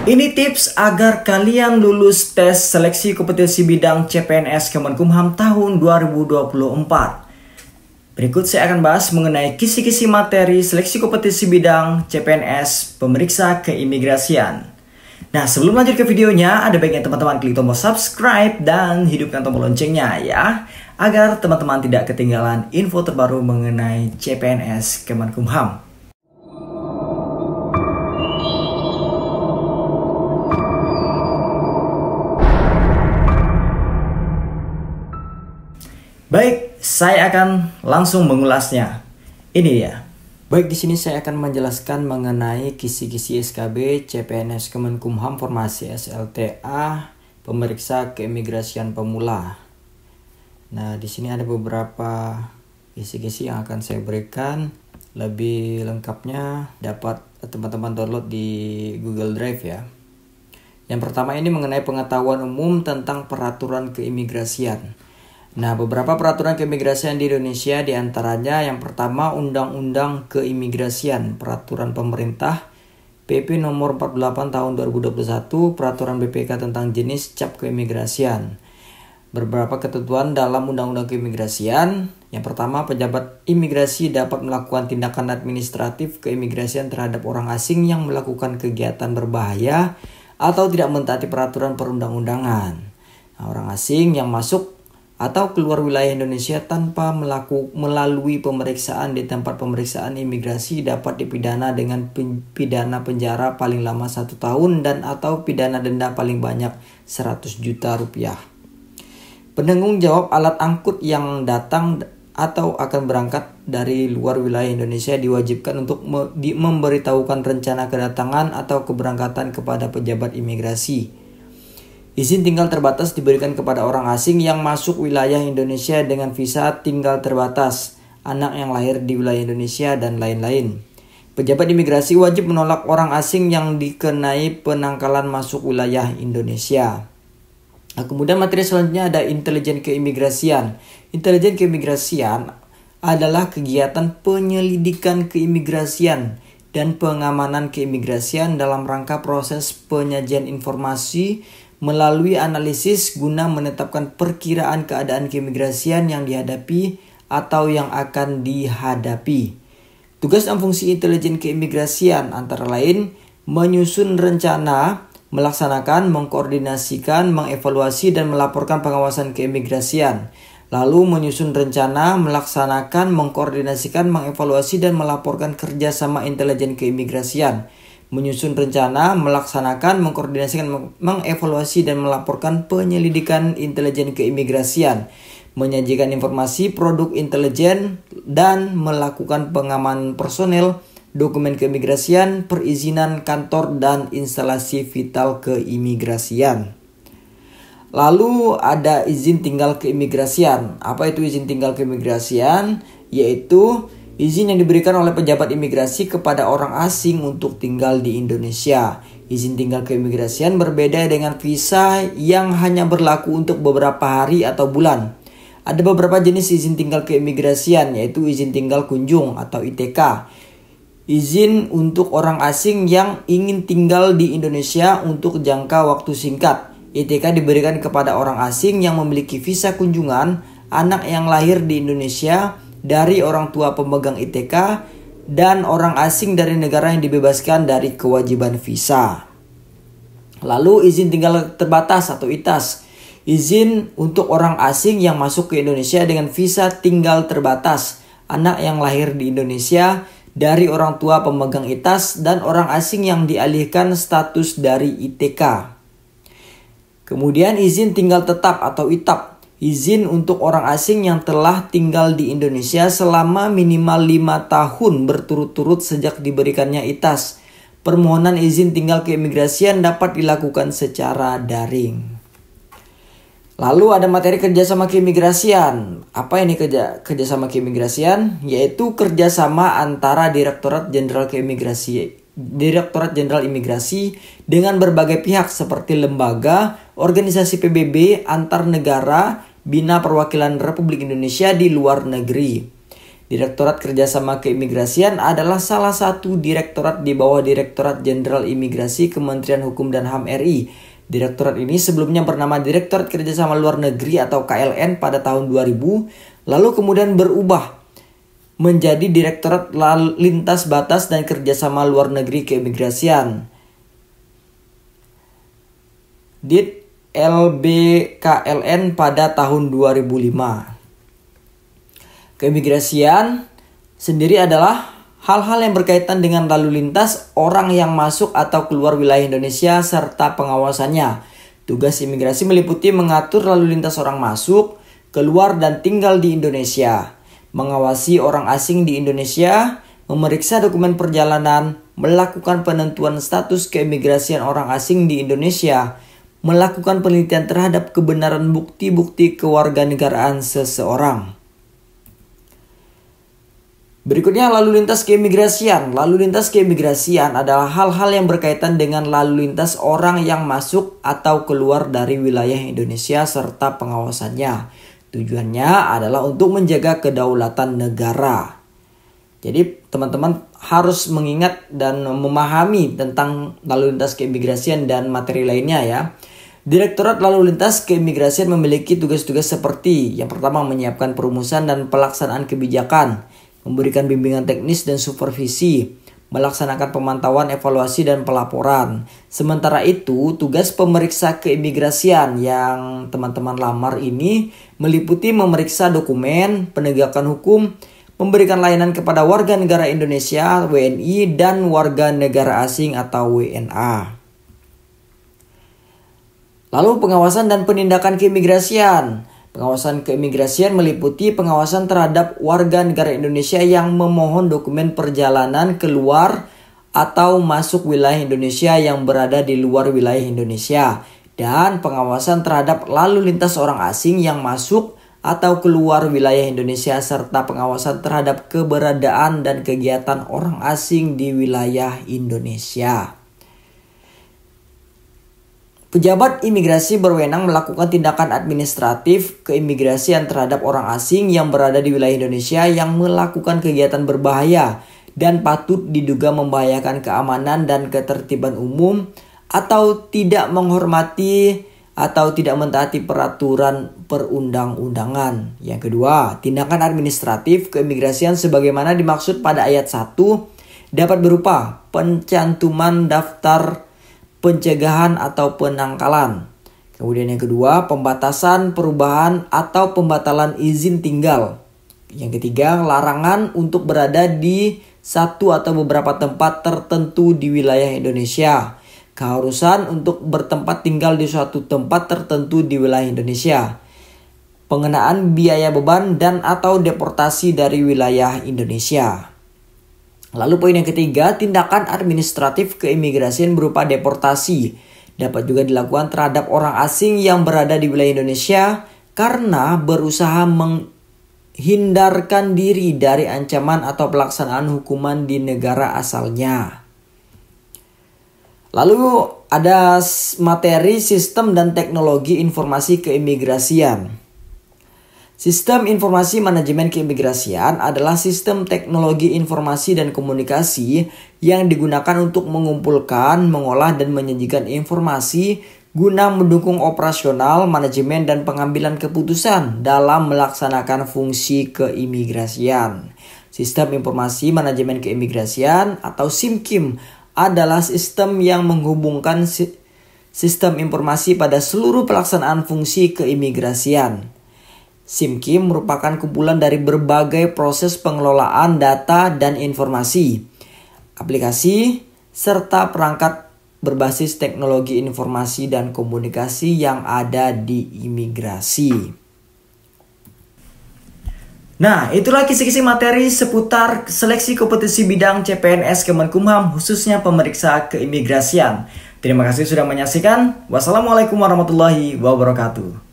Ini tips agar kalian lulus tes seleksi kompetisi bidang CPNS Kemenkumham tahun 2024. Berikut saya akan bahas mengenai kisi-kisi materi seleksi kompetisi bidang CPNS pemeriksa keimigrasian. Nah, sebelum lanjut ke videonya, ada baiknya teman-teman klik tombol subscribe dan hidupkan tombol loncengnya ya, agar teman-teman tidak ketinggalan info terbaru mengenai CPNS Kemenkumham. Baik, saya akan langsung mengulasnya. Ini ya. Baik, di sini saya akan menjelaskan mengenai kisi-kisi SKB CPNS Kemenkumham formasi SLTA pemeriksa keimigrasian pemula. Nah, di sini ada beberapa kisi-kisi yang akan saya berikan. Lebih lengkapnya dapat teman-teman download di Google Drive ya. Yang pertama ini mengenai pengetahuan umum tentang peraturan keimigrasian. Nah, beberapa peraturan keimigrasian di Indonesia diantaranya yang pertama Undang-Undang Keimigrasian, Peraturan Pemerintah PP nomor 48 tahun 2021, Peraturan BPK tentang jenis cap keimigrasian. Beberapa ketentuan dalam Undang-Undang Keimigrasian. Yang pertama, pejabat imigrasi dapat melakukan tindakan administratif keimigrasian terhadap orang asing yang melakukan kegiatan berbahaya atau tidak mentaati peraturan perundang-undangan. Nah, orang asing yang masuk atau keluar wilayah Indonesia tanpa melalui pemeriksaan di tempat pemeriksaan imigrasi dapat dipidana dengan pidana penjara paling lama 1 tahun dan atau pidana denda paling banyak 100 juta rupiah. Penanggung jawab alat angkut yang datang atau akan berangkat dari luar wilayah Indonesia diwajibkan untuk memberitahukan rencana kedatangan atau keberangkatan kepada pejabat imigrasi. Izin tinggal terbatas diberikan kepada orang asing yang masuk wilayah Indonesia dengan visa tinggal terbatas, anak yang lahir di wilayah Indonesia, dan lain-lain. Pejabat imigrasi wajib menolak orang asing yang dikenai penangkalan masuk wilayah Indonesia. Nah, kemudian materi selanjutnya ada intelijen keimigrasian. Intelijen keimigrasian adalah kegiatan penyelidikan keimigrasian dan pengamanan keimigrasian dalam rangka proses penyajian informasi melalui analisis guna menetapkan perkiraan keadaan keimigrasian yang dihadapi atau yang akan dihadapi. Tugas dan fungsi intelijen keimigrasian antara lain menyusun rencana, melaksanakan, mengkoordinasikan, mengevaluasi dan melaporkan pengawasan keimigrasian. Lalu menyusun rencana, melaksanakan, mengkoordinasikan, mengevaluasi dan melaporkan kerjasama intelijen keimigrasian. Menyusun rencana, melaksanakan, mengkoordinasikan, mengevaluasi dan melaporkan penyelidikan intelijen keimigrasian, menyajikan informasi produk intelijen dan melakukan pengamanan personel, dokumen keimigrasian, perizinan kantor dan instalasi vital keimigrasian. Lalu ada izin tinggal keimigrasian. Apa itu izin tinggal keimigrasian? Yaitu izin yang diberikan oleh pejabat imigrasi kepada orang asing untuk tinggal di Indonesia. Izin tinggal keimigrasian berbeda dengan visa yang hanya berlaku untuk beberapa hari atau bulan. Ada beberapa jenis izin tinggal keimigrasian, yaitu izin tinggal kunjung atau ITK. Izin untuk orang asing yang ingin tinggal di Indonesia untuk jangka waktu singkat. ITK diberikan kepada orang asing yang memiliki visa kunjungan, anak yang lahir di Indonesia dari orang tua pemegang ITK, dan orang asing dari negara yang dibebaskan dari kewajiban visa. Lalu izin tinggal terbatas atau ITAS. Izin untuk orang asing yang masuk ke Indonesia dengan visa tinggal terbatas, anak yang lahir di Indonesia dari orang tua pemegang ITAS, dan orang asing yang dialihkan status dari ITK. Kemudian izin tinggal tetap atau ITAP. Izin untuk orang asing yang telah tinggal di Indonesia selama minimal 5 tahun berturut-turut sejak diberikannya ITAS. Permohonan izin tinggal keimigrasian dapat dilakukan secara daring. Lalu ada materi kerjasama keimigrasian. Apa ini kerjasama keimigrasian? Yaitu kerjasama antara Direktorat Jenderal Imigrasi dengan berbagai pihak seperti lembaga, organisasi PBB, antar negara, Bina Perwakilan Republik Indonesia di luar negeri. Direktorat Kerjasama Keimigrasian adalah salah satu direktorat di bawah Direktorat Jenderal Imigrasi Kementerian Hukum dan HAM RI. Direktorat ini sebelumnya bernama Direktorat Kerjasama Luar Negeri atau KLN pada tahun 2000, lalu kemudian berubah menjadi Direktorat Lintas Batas dan Kerjasama Luar Negeri Keimigrasian. DIT LBKLN pada tahun 2005. Keimigrasian sendiri adalah hal-hal yang berkaitan dengan lalu lintas orang yang masuk atau keluar wilayah Indonesia serta pengawasannya. Tugas imigrasi meliputi mengatur lalu lintas orang masuk, keluar dan tinggal di Indonesia, mengawasi orang asing di Indonesia, memeriksa dokumen perjalanan, melakukan penentuan status keimigrasian orang asing di Indonesia, melakukan penelitian terhadap kebenaran bukti-bukti kewarganegaraan seseorang. Berikutnya lalu lintas keimigrasian. Lalu lintas keimigrasian adalah hal-hal yang berkaitan dengan lalu lintas orang yang masuk atau keluar dari wilayah Indonesia serta pengawasannya. Tujuannya adalah untuk menjaga kedaulatan negara. Jadi teman-teman harus mengingat dan memahami tentang lalu lintas keimigrasian dan materi lainnya ya. Direktorat Lalu Lintas Keimigrasian memiliki tugas-tugas seperti yang pertama menyiapkan perumusan dan pelaksanaan kebijakan, memberikan bimbingan teknis dan supervisi, melaksanakan pemantauan, evaluasi, dan pelaporan. Sementara itu, tugas pemeriksa keimigrasian yang teman-teman lamar ini meliputi memeriksa dokumen, penegakan hukum, memberikan layanan kepada warga negara Indonesia, WNI, dan warga negara asing atau WNA. Lalu pengawasan dan penindakan keimigrasian. Pengawasan keimigrasian meliputi pengawasan terhadap warga negara Indonesia yang memohon dokumen perjalanan keluar atau masuk wilayah Indonesia yang berada di luar wilayah Indonesia, dan pengawasan terhadap lalu lintas orang asing yang masuk atau keluar wilayah Indonesia serta pengawasan terhadap keberadaan dan kegiatan orang asing di wilayah Indonesia. Pejabat imigrasi berwenang melakukan tindakan administratif keimigrasian terhadap orang asing yang berada di wilayah Indonesia yang melakukan kegiatan berbahaya dan patut diduga membahayakan keamanan dan ketertiban umum atau tidak menghormati atau tidak mentaati peraturan perundang-undangan. Yang kedua, tindakan administratif keimigrasian sebagaimana dimaksud pada ayat 1 dapat berupa pencantuman daftar pencegahan atau penangkalan. Kemudian yang kedua, pembatasan, perubahan atau pembatalan izin tinggal. Yang ketiga, larangan untuk berada di satu atau beberapa tempat tertentu di wilayah Indonesia. Keharusan untuk bertempat tinggal di suatu tempat tertentu di wilayah Indonesia. Pengenaan biaya beban dan atau deportasi dari wilayah Indonesia. Lalu poin yang ketiga, tindakan administratif keimigrasian berupa deportasi dapat juga dilakukan terhadap orang asing yang berada di wilayah Indonesia karena berusaha menghindarkan diri dari ancaman atau pelaksanaan hukuman di negara asalnya. Lalu ada materi sistem dan teknologi informasi keimigrasian. Sistem Informasi Manajemen Keimigrasian adalah sistem teknologi informasi dan komunikasi yang digunakan untuk mengumpulkan, mengolah, dan menyajikan informasi guna mendukung operasional, manajemen, dan pengambilan keputusan dalam melaksanakan fungsi keimigrasian. Sistem Informasi Manajemen Keimigrasian atau SIMKIM adalah sistem yang menghubungkan sistem informasi pada seluruh pelaksanaan fungsi keimigrasian. SIMKIM merupakan kumpulan dari berbagai proses pengelolaan data dan informasi, aplikasi, serta perangkat berbasis teknologi informasi dan komunikasi yang ada di imigrasi. Nah, itulah kisi-kisi materi seputar seleksi kompetisi bidang CPNS Kemenkumham khususnya pemeriksa keimigrasian. Terima kasih sudah menyaksikan. Wassalamualaikum warahmatullahi wabarakatuh.